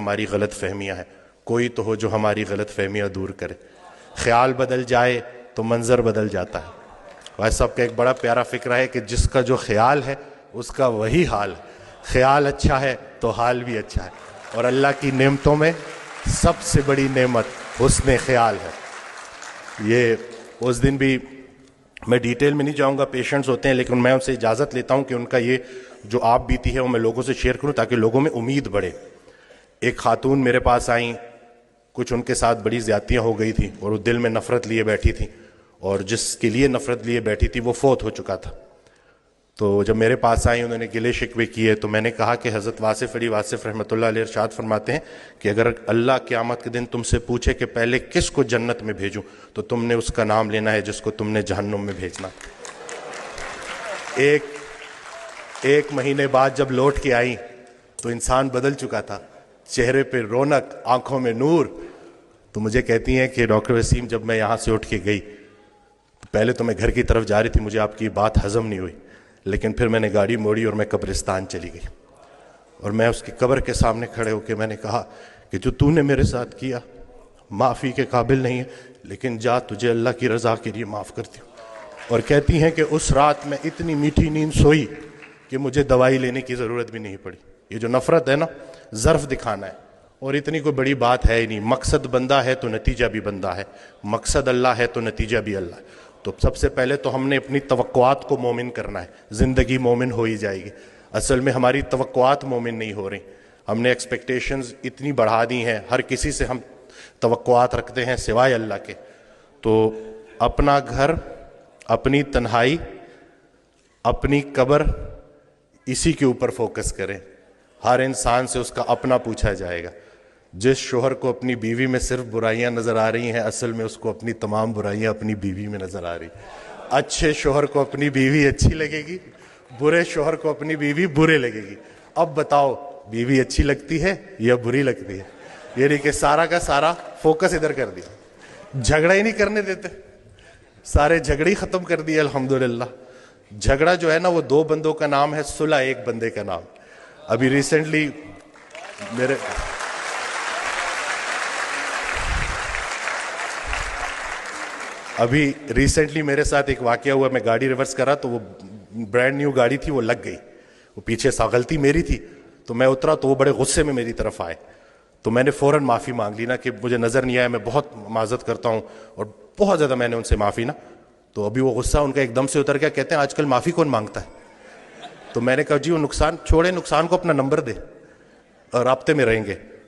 ہماری غلط فہمیاں ہیں، کوئی تو ہو جو ہماری غلط فہمیاں دور کرے. خیال بدل جائے تو منظر بدل جاتا ہے. بھائی صاحب کا ایک بڑا پیارا فکرہ ہے کہ جس کا جو خیال ہے اس کا وہی حال ہے. خیال اچھا ہے تو حال بھی اچھا ہے. اور اللہ کی نعمتوں میں سب سے بڑی نعمت حسن خیال ہے. یہ اس دن بھی میں ڈیٹیل میں نہیں جاؤں گا، پیشنٹس ہوتے ہیں، لیکن میں ان سے اجازت لیتا ہوں کہ ان کا یہ جو آپ بیتی ہے وہ میں لوگوں سے شیئر کروں تاکہ لوگوں میں امید بڑھے. ایک خاتون میرے پاس آئیں، کچھ ان کے ساتھ بڑی زیادتیاں ہو گئی تھیں اور وہ دل میں نفرت لیے بیٹھی تھیں، اور جس کے لیے نفرت لیے بیٹھی تھی وہ فوت ہو چکا تھا. تو جب میرے پاس آئیں انہوں نے گلے شکوے کیے، تو میں نے کہا کہ حضرت واصف علی واصف رحمۃ اللہ علیہ ارشاد فرماتے ہیں کہ اگر اللہ قیامت کے دن تم سے پوچھے کہ پہلے کس کو جنت میں بھیجوں تو تم نے اس کا نام لینا ہے جس کو تم نے جہنم میں بھیجنا. ایک مہینے بعد جب لوٹ کے آئیں تو انسان بدل چکا تھا، چہرے پہ رونق، آنکھوں میں نور. تو مجھے کہتی ہیں کہ ڈاکٹر وسیم جب میں یہاں سے اٹھ کے گئی پہلے تو میں گھر کی طرف جا رہی تھی، مجھے آپ کی بات ہضم نہیں ہوئی، لیکن پھر میں نے گاڑی موڑی اور میں قبرستان چلی گئی. اور میں اس کی قبر کے سامنے کھڑے ہو کے میں نے کہا کہ جو تو نے میرے ساتھ کیا معافی کے قابل نہیں ہے، لیکن جا تجھے اللہ کی رضا کے لیے معاف کرتی ہوں. اور کہتی ہیں کہ اس رات میں اتنی میٹھی نیند سوئی کہ مجھے دوائی لینے کی ضرورت بھی نہیں پڑی. یہ جو نفرت ہے نا، ظرف دکھانا ہے، اور اتنی کوئی بڑی بات ہے ہی نہیں. مقصد بندہ ہے تو نتیجہ بھی بندہ ہے، مقصد اللہ ہے تو نتیجہ بھی اللہ ہے. تو سب سے پہلے تو ہم نے اپنی توقعات کو مومن کرنا ہے، زندگی مومن ہو ہی جائے گی. اصل میں ہماری توقعات مومن نہیں ہو رہی، ہم نے ایکسپیکٹیشنز اتنی بڑھا دی ہیں، ہر کسی سے ہم توقعات رکھتے ہیں سوائے اللہ کے. تو اپنا گھر، اپنی تنہائی، اپنی قبر، اسی کے اوپر فوکس کریں. ہر انسان سے اس کا اپنا پوچھا جائے گا. جس شوہر کو اپنی بیوی میں صرف برائیاں نظر آ رہی ہیں، اصل میں اس کو اپنی تمام برائیاں اپنی بیوی میں نظر آ رہی. اچھے شوہر کو اپنی بیوی اچھی لگے گی، برے شوہر کو اپنی بیوی برے لگے گی. اب بتاؤ بیوی اچھی لگتی ہے یا بری لگتی ہے؟ یعنی کہ سارا کا سارا فوکس ادھر کر دیا، جھگڑا ہی نہیں کرنے دیتے، سارے جھگڑے ہی ختم کر دیے. الحمدللہ جھگڑا جو ہے نا وہ دو بندوں کا نام ہے، صلح ایک بندے کا نام. ابھی ریسنٹلی میرے ساتھ ایک واقعہ ہوا. میں گاڑی ریورس کرا تو وہ برانڈ نیو گاڑی تھی، وہ لگ گئی. وہ پیچھے سا غلطی میری تھی، تو میں اترا تو وہ بڑے غصے میں میری طرف آئے. تو میں نے فوراً معافی مانگ لی نا کہ مجھے نظر نہیں آیا، میں بہت معذرت کرتا ہوں، اور بہت زیادہ میں نے ان سے معافی نا. تو ابھی وہ غصہ ان کا ایک دم سے اتر گیا. کہتے ہیں آج کل معافی کون مانگتا ہے؟ تو میں نے کہا جی وہ نقصان چھوڑے، نقصان کو اپنا نمبر دے اور رابطے میں رہیں گے.